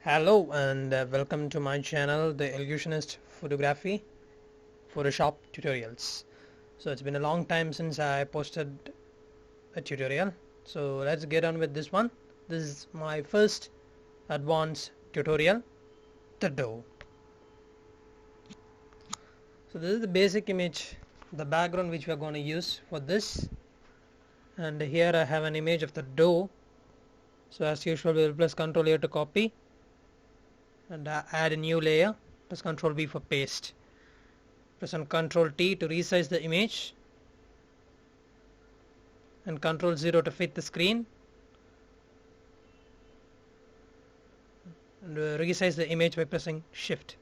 Hello and welcome to my channel, The Illusionist Photography Photoshop Tutorials. So it's been a long time since I posted a tutorial, so let's get on with this one. This is my first advanced tutorial, the dough. So this is the basic image, the background which we are going to use for this, and here I have an image of the dough. So as usual we will press Ctrl here to copy and add a new layer, press Ctrl V for paste. Press on Ctrl T to resize the image and Ctrl 0 to fit the screen, and resize the image by pressing Shift.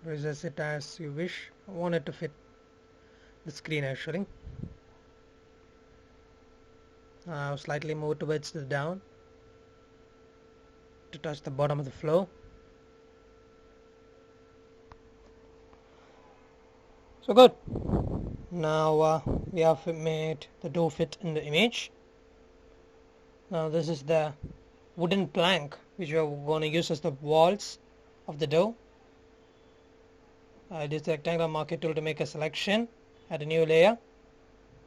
Resize it as you wish. I want it to fit the screen actually. Slightly move towards the down to touch the bottom of the flow. So good. Now we have made the dough fit in the image. Now this is the wooden plank which we are going to use as the walls of the dough. I use the rectangular marquee tool to make a selection, add a new layer,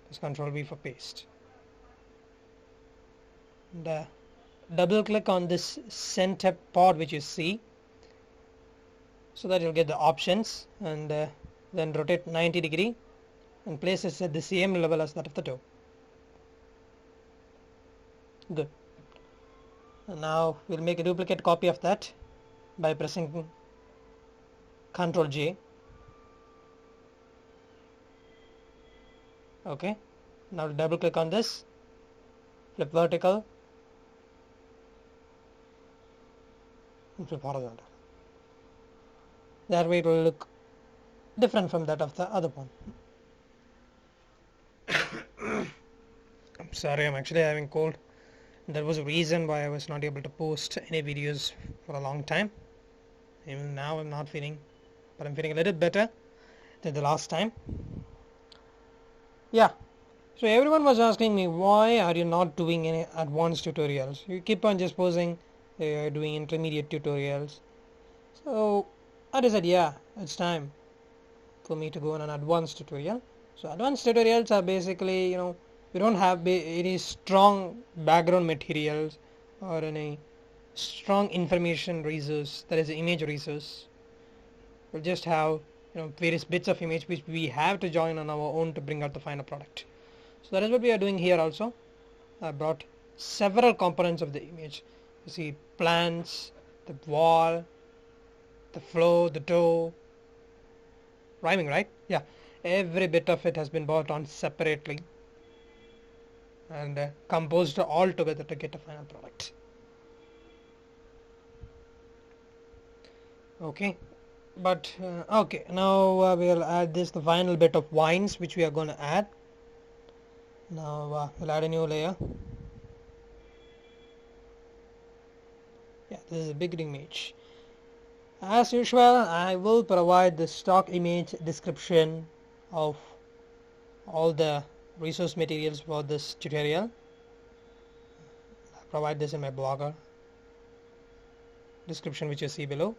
press Ctrl V for paste. And double click on this center pod which you see, so that you'll get the options, and then rotate 90 degree and place it at the same level as that of the dough. Good. And now we'll make a duplicate copy of that by pressing Ctrl J. Okay, now double click on this, flip vertical and flip horizontal. That way it will look different from that of the other one. I'm sorry, I'm actually having cold. That was a reason why I was not able to post any videos for a long time. Even now I'm not feeling, but I'm feeling a little better than the last time. Yeah, so everyone was asking me, why are you not doing any advanced tutorials? You keep on just posing doing intermediate tutorials. So I decided, yeah, it's time for me to go on an advanced tutorial. So advanced tutorials are basically, we don't have any strong background materials or any strong information resource, that is image resource. We'll just have various bits of image which we have to join on our own to bring out the final product. So that is what we are doing here also. I brought several components of the image. You see plants, the wall, the flow, the dough. Rhyming, right? Yeah. Every bit of it has been brought on separately and composed all together to get a final product. Okay. But okay, now we'll add the final bit of vines which we are going to add. Now we'll add a new layer. Yeah, this is a big image. As usual, I will provide the stock image description of all the resource materials for this tutorial. I'll provide this in my blogger description which you see below.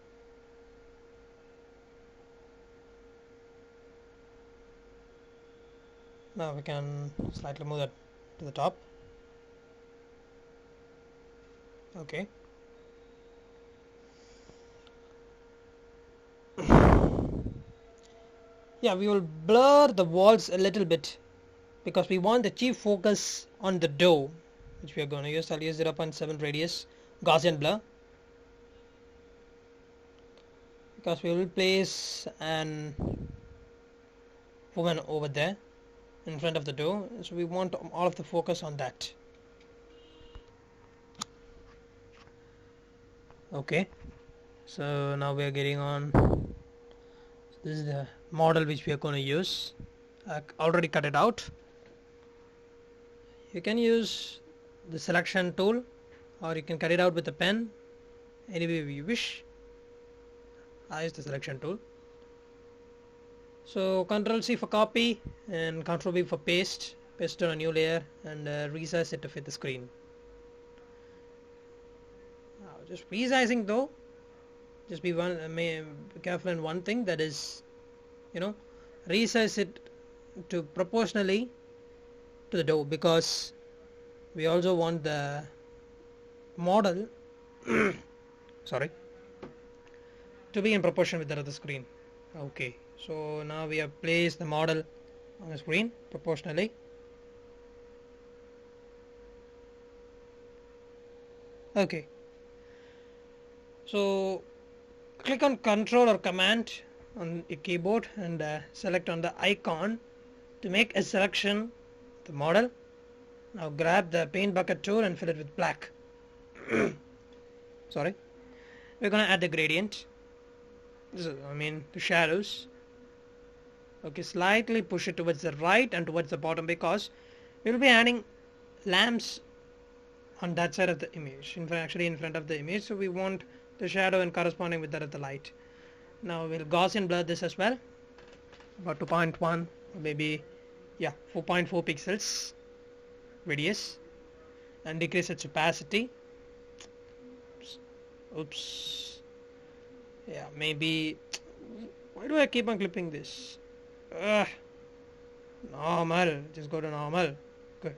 Now we can slightly move that to the top. Okay. Yeah, we will blur the walls a little bit because we want the chief focus on the dough which we are going to use. I'll use 0.7 radius Gaussian blur because we will place an woman over there in front of the dough, so we want all of the focus on that. Okay, so now we are getting on. This is the model which we are going to use. I already cut it out. You can use the selection tool or you can cut it out with a pen, any way you wish. I use the selection tool. So Control C for copy and Control V for paste. Paste on a new layer and resize it to fit the screen. Now, just resizing though. Just be careful in one thing, that is, resize it to proportionally to the door, because we also want the model sorry, to be in proportion with the other screen. Okay, so now we have placed the model on the screen proportionally. Okay, so click on Control or Command on your keyboard and select on the icon to make a selection of the model. Now grab the paint bucket tool and fill it with black. Sorry, we're gonna add the gradient. This is, the shadows. Okay, slightly push it towards the right and towards the bottom, because we will be adding lamps on that side of the image, actually in front of the image, so we want the shadow and corresponding with that of the light. Now we'll Gaussian blur this as well, about 2.1, maybe 4.4 pixels radius, and decrease its opacity. Oops. Yeah, maybe. Why do I keep on clipping this? Normal. Just go to normal. Good.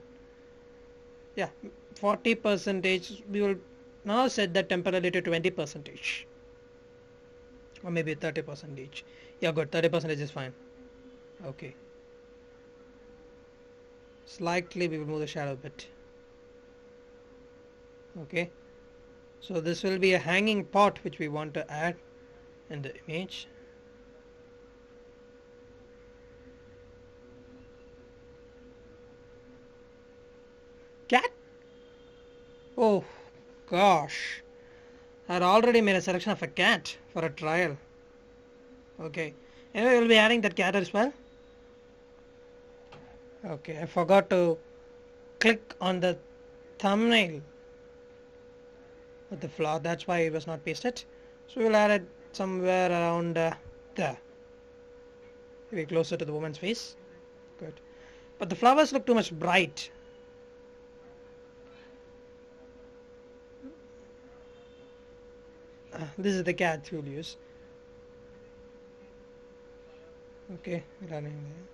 Yeah, 40 percentage. We will now set that temporarily to 20 percentage, or maybe 30 percentage. Yeah, good. 30 percentage is fine. Okay. Slightly we will move the shadow a bit. Okay. So this will be a hanging pot which we want to add in the image. Cat? Oh gosh, I had already made a selection of a cat for a trial. Okay, anyway, we'll be adding that cat as well. Okay, I forgot to click on the thumbnail with the flower, that's why it was not pasted. So we'll add it somewhere around there, maybe closer to the woman's face. Good, but the flowers look too much bright. This is the cat we'll use. Okay, running there.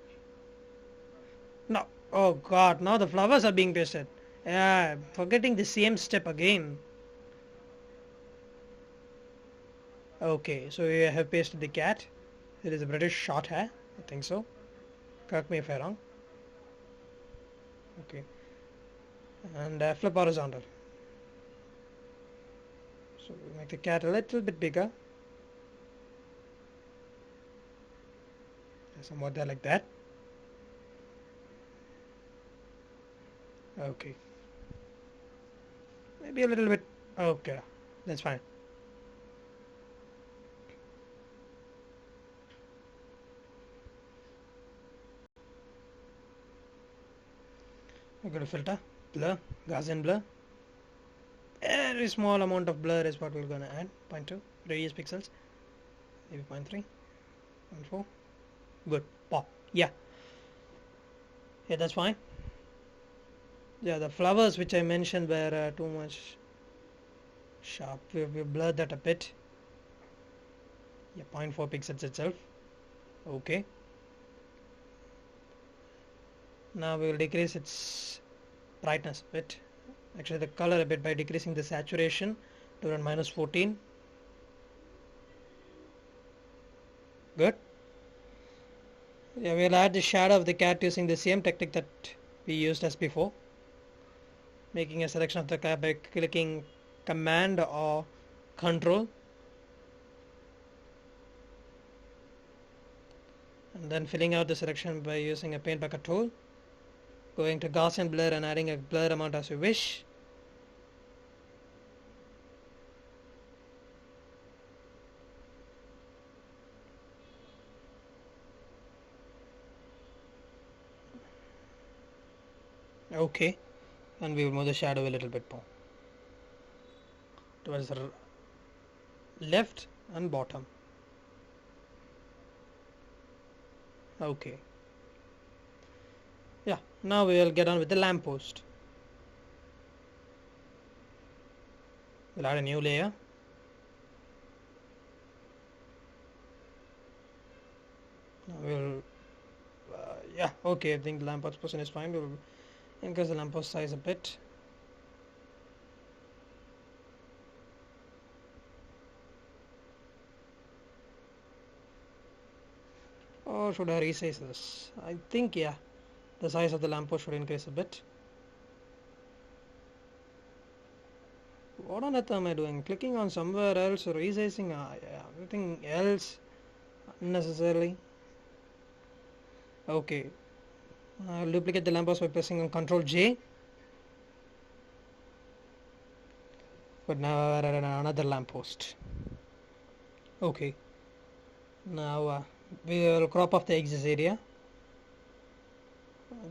No, oh god, now the flowers are being pasted. Yeah, forgetting the same step again. Okay, so we have pasted the cat. It is a British short hair, I think so. Correct me if I'm wrong. Okay, and flip horizontal. So we make the cat a little bit bigger. Somewhat there, like that. Okay, maybe a little bit. Okay, that's fine. We're going to filter, blur, Gaussian blur. Very small amount of blur is what we're going to add. 0.2 radius pixels, maybe 0.3, 0.4. Good. Pop. Yeah, that's fine. Yeah, the flowers which I mentioned were too much sharp. We blurred that a bit. Yeah, 0.4 pixels itself. Okay, now we will decrease its brightness a bit, actually the color a bit, by decreasing the saturation to around -14. Good. Yeah, we'll add the shadow of the cat using the same technique that we used as before, making a selection of the cat by clicking command or control, and then filling out the selection by using a paint bucket tool, going to Gaussian blur and adding a blur amount as you wish. Okay, and we will move the shadow a little bit more towards the left and bottom. Okay. Yeah, now we will get on with the lamppost. We'll add a new layer. We'll yeah, okay, I think the lamppost position is fine. We'll increase the lamppost size a bit. Or should I resize this? I think, yeah, the size of the lamppost should increase a bit. What on earth am I doing? Clicking on somewhere else or resizing everything else unnecessarily. Okay, I'll duplicate the lamppost by pressing on Ctrl J. But now I'll add another lamppost. Okay, now we will crop off the excess area.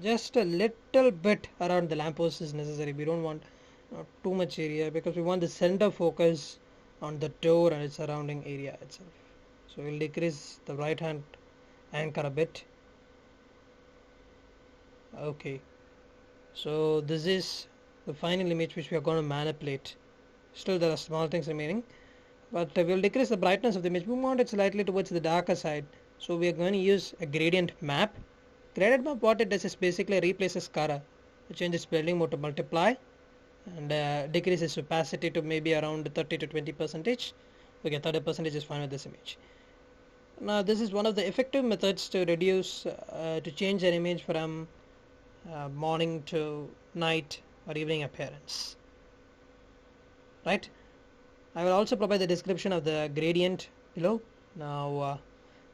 Just a little bit around the lamppost is necessary. We don't want too much area because we want the center focus on the door and its surrounding area itself. So we'll decrease the right hand anchor a bit. Okay, so this is the final image which we are going to manipulate. Still there are small things remaining, but we'll decrease the brightness of the image. We want it slightly towards the darker side, so we are going to use a gradient map. Gradient map, what it does is basically replaces color. It changes blending mode to multiply and decreases opacity to maybe around 30 to 20 percentage. Okay, 30 percentage is fine with this image. Now this is one of the effective methods to reduce to change an image from morning to night or evening appearance, right? I will also provide the description of the gradient below. Now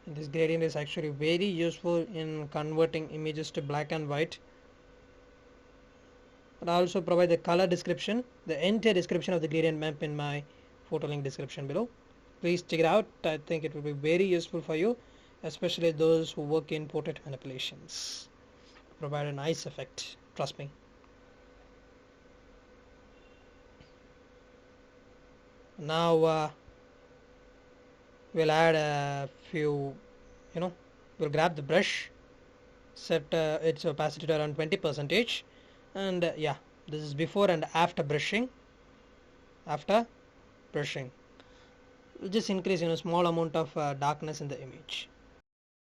this gradient is actually very useful in converting images to black and white. But I also provide the color description, the entire description of the gradient map in my photo link description below. Please check it out. I think it will be very useful for you, especially those who work in portrait manipulations. Provide a nice effect, trust me. Now we'll add a few, we'll grab the brush, set its opacity to around 20 percentage, and yeah, this is before and after brushing. After brushing, we'll just increase small amount of darkness in the image.